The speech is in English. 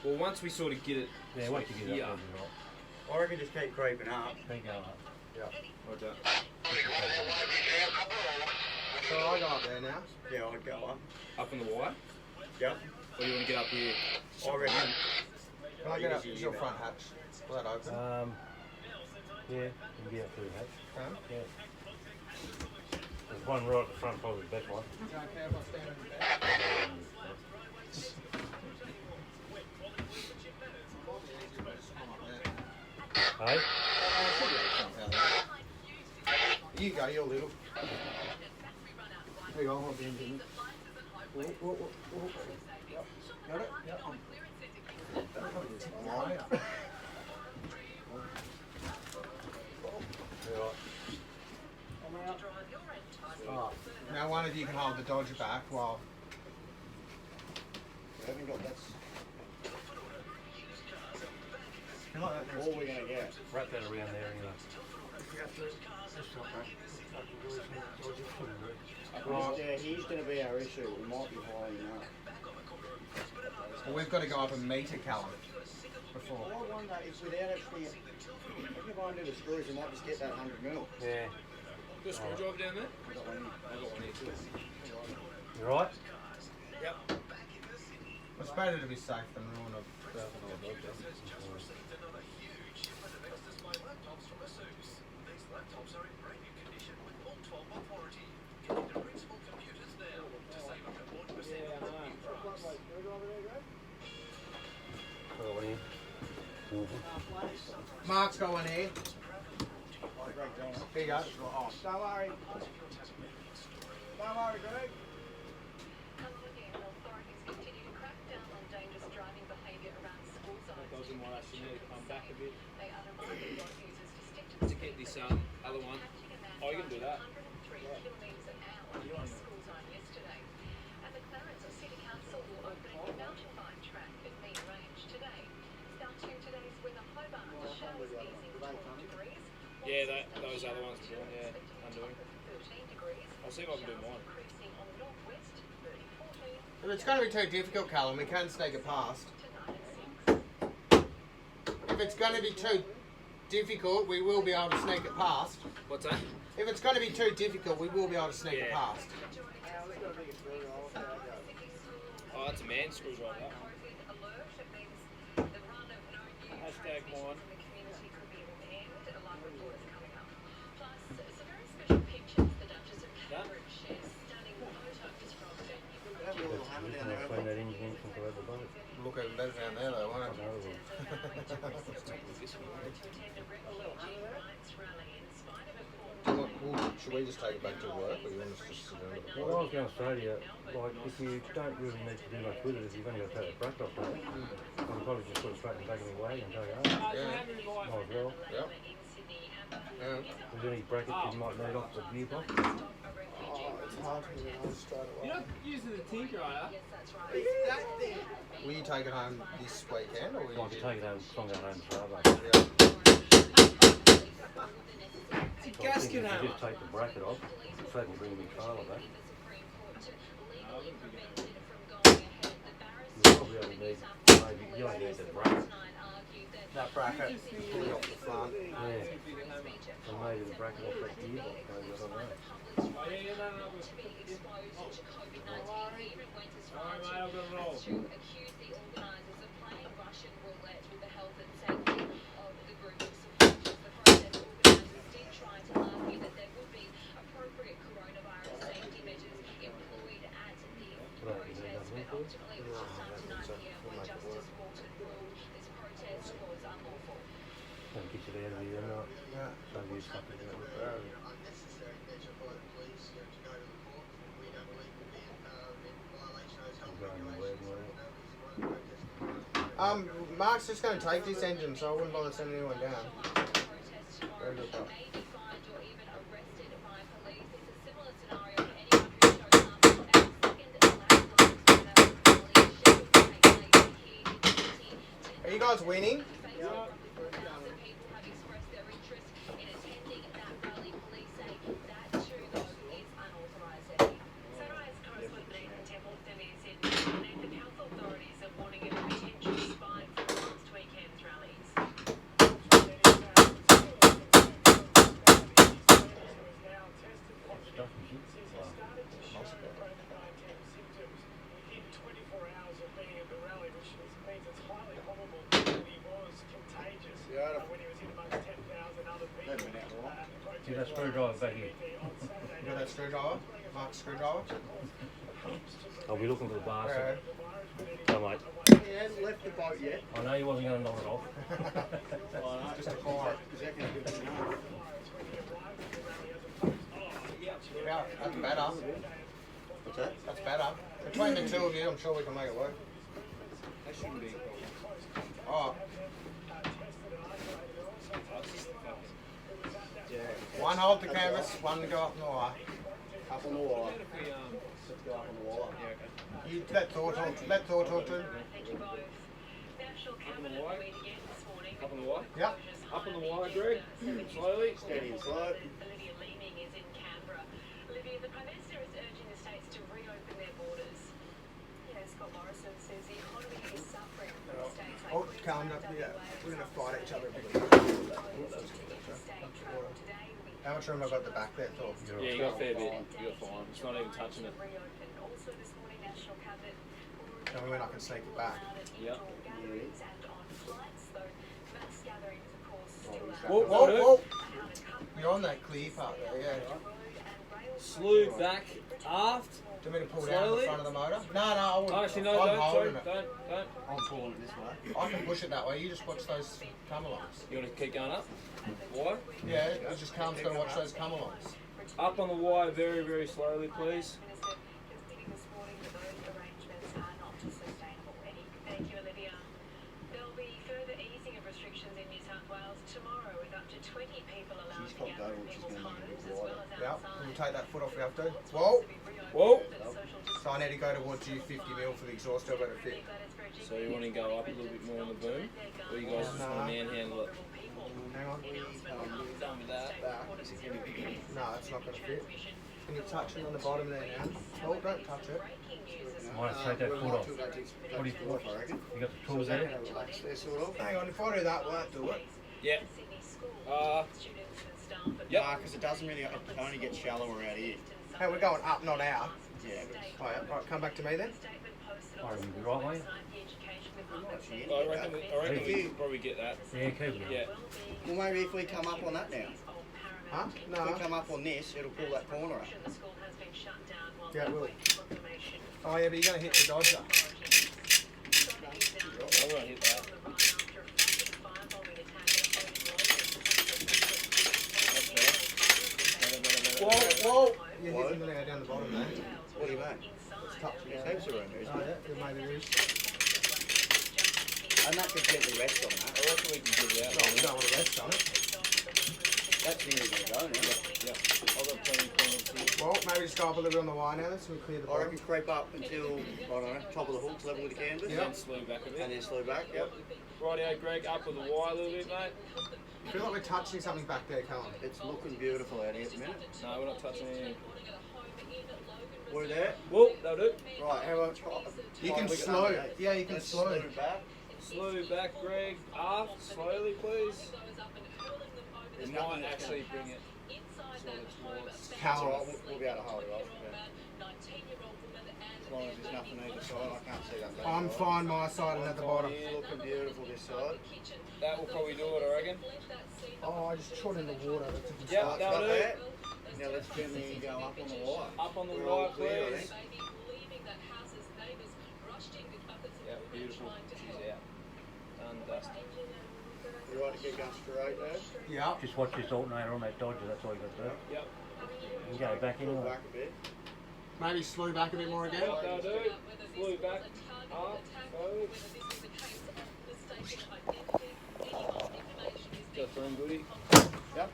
Well, once we sort of get it. Yeah, once you get it up, I reckon just keep creeping up. keep going up. Yeah. Roger. So I go up there now. Yeah, I'd go up. Up on the wire? Yep. Or you want to get up here? I reckon. Can I get up? Is your front hatch? Will that open? Yeah, you can get up through the hatch. Can? Yeah. There's one right at the front, probably the best one. Is it okay if I stand in the back? Hey? You go, you're little. Here you go, I'll be in here. Whoa. Yep. Got it? Yep. Oh. Now one of you can hold the Dodger back while... We haven't got that. All we're going to get. Wrap that around there anyway. Yeah, he's going to be our issue. We might be high enough. Well, we've got to go up a metre, Callum, before. I wonder if without actually, if you go and do the screws, you might just get that 100 mil. Yeah. Got a screwdriver down there? I got one in. I got one here too. You right? Yep. It's better to be safe than ruin a... Got one in. Mark's got one here. Here you go. Oh, Don't worry. Don't worry, Greg. To get this other one. Oh, you can do that. Yeah, those other ones are doing, yeah, undoing. I'll see if I can do mine. If it's going to be too difficult, Callum, we can sneak it past. If it's going to be too difficult, we will be able to sneak it past. What's that? If it's going to be too difficult, we will be able to sneak it Yeah. past. Oh, that's a man screwdriver. Hashtag mine. Clean that engine from the other boat. Look at better down there though, won't it? Should we just take it back to work, or you want us to just sit under the Well, I was going to say to you, like, if you don't really need to do much with it, if you've only got to take the bracket off, don't you? You can probably just put it straight in the back of the way and take it home. Yeah. Might as well. Yep. Yeah. There's any brackets you might need off the gearbox. Oh, it's hard to get it straight away. You're not using the tinker, are you? Will you take it home this weekend, or will Might you take it home, I'm going home Saturday. Yeah. It's a gasket You hammer. just take the bracket off, save me bring me trailer back. You'll probably only need, maybe, you only need the bracket. That bracket, pull it off the front. Yeah. And maybe the bracket off that gearbox, maybe, I don't know. Oh, yeah, no. Alright, mate, I've got it all. Don't get you out of here, no. Yeah. Don't use something that would Mark's just going to take this engine, so I wouldn't bother sending anyone down. Very good, pal. Are you guys winning? Beautiful. Never been out long. See that screwdriver back here? You got that screwdriver? Mark's screwdriver? I'll be looking for the bar. Alright. So, mate, He hasn't left the boat yet. I know you wasn't going to knock it off. Oh, no. Just a car. Is that going to give us enough? Yeah, that's better. What's that? That's better. Between the two of you, I'm sure we can make it work. That shouldn't be a problem. Oh, Yeah. one hold the canvas, one go up in the wire. Up on the wire. If we, Let's go up on the wire. yeah, okay. You let Thor talk. Let Thor talk to him. Up on the wire. Up on the wire. Yep. Up on the wire, Greg. Slowly. Steady and slow. Oh, calm down. Yeah, we're gonna fight each other a bit. How much room have I got at the back there, Thor? Yeah, you got a fair bit. You got fine. It's not even touching it. Tell me when I can sneak it back. Yep. Whoa, whoa, whoa! You're on that clear part there, yeah. Slew back aft. Do you want me to pull down the Slowly? front of the motor? No, I wouldn't. Oh, actually, no, I'm don't, holding don't, it. don't. I'm pulling it this way. I can push it that way. You just watch those come alongs. You want to keep going up? Wire? Yeah, you just calm's got to watch those come alongs. Up on the wire very, very slowly, please. She's got go, which is going to make it a bit wider. Yeah, we'll take that foot off if we have to. Whoa! Whoa! So I need to go towards you 50mm for the exhaust elbow to fit. So you want to go up a little bit more on the boom? Or you guys just want to manhandle it? Hang on. Done with that. No, it's not going to fit. Can you touch it on the bottom there now? Oh, don't touch it. Might take that foot off. What do you What I reckon? You got the tools there? Relax there, sort of. Hang on, if I do that, will that do it? Yeah. Yeah, because it doesn't really, it only gets shallower out here. Hey, we're going up, not out. Yeah, but Oh, yeah. Right, come back to me then. I reckon you'll be right, mate. I reckon we can probably get that. Yeah, keep it. Yeah. well, maybe if we come up on that now. Huh? If No. we come up on this, it'll pull that corner up. Yeah, it will. Oh, yeah, but you're going to hit the dodger. I won't hit that. Whoa, whoa! You're hitting the down the bottom there. What do you mean? It's touching There's down. heaps of room there, isn't Oh, there? yeah, it maybe is. And that could gently rest on I that. reckon we can get it out. No, we don't want to rest on it. That's nearly going to go now. Yeah. I've got plenty of points. Well, maybe just go up a little bit on the wire now, so we clear the I bottom. reckon creep up until, I don't know, top of the hooks, level with the canvas. Yeah. And slew back a And bit. then slow back, yep. Rightio, Greg, up with the wire a little bit, mate. I feel like we're touching something back there, Colin. It's looking beautiful out here at the minute. No, we're not touching anything. We're there. Whoa, that'll do. Right, how much? You can slow. Yeah, you can Let's slow. slow back. Slew back, Greg. Aft, slowly, please. There's It nothing might that's actually bring it sort of towards. It's Callum. alright, we'll be able to hold it off. Yeah. As long as there's nothing either side, I can't see that. left I'm side. fine my side and at the bottom. It's looking beautiful this side. That will probably do it, I reckon. Oh, I just trod in the water. That's a good Yeah, start. that'll Got do. that? Now let's gently go up on the wire. Up on the We're wire, all clear, I please. think. Yeah, beautiful. She's out. Done, dusted. You right to get going straight there? Yeah. Just watch this alternator on that dodger, that's all you got to do. Yep. You can go back Pull anyway. back a bit. Maybe slew back a bit more again. Yep, that'll do. Slew back. Aft, slowly. Just throwing goodie. Yep.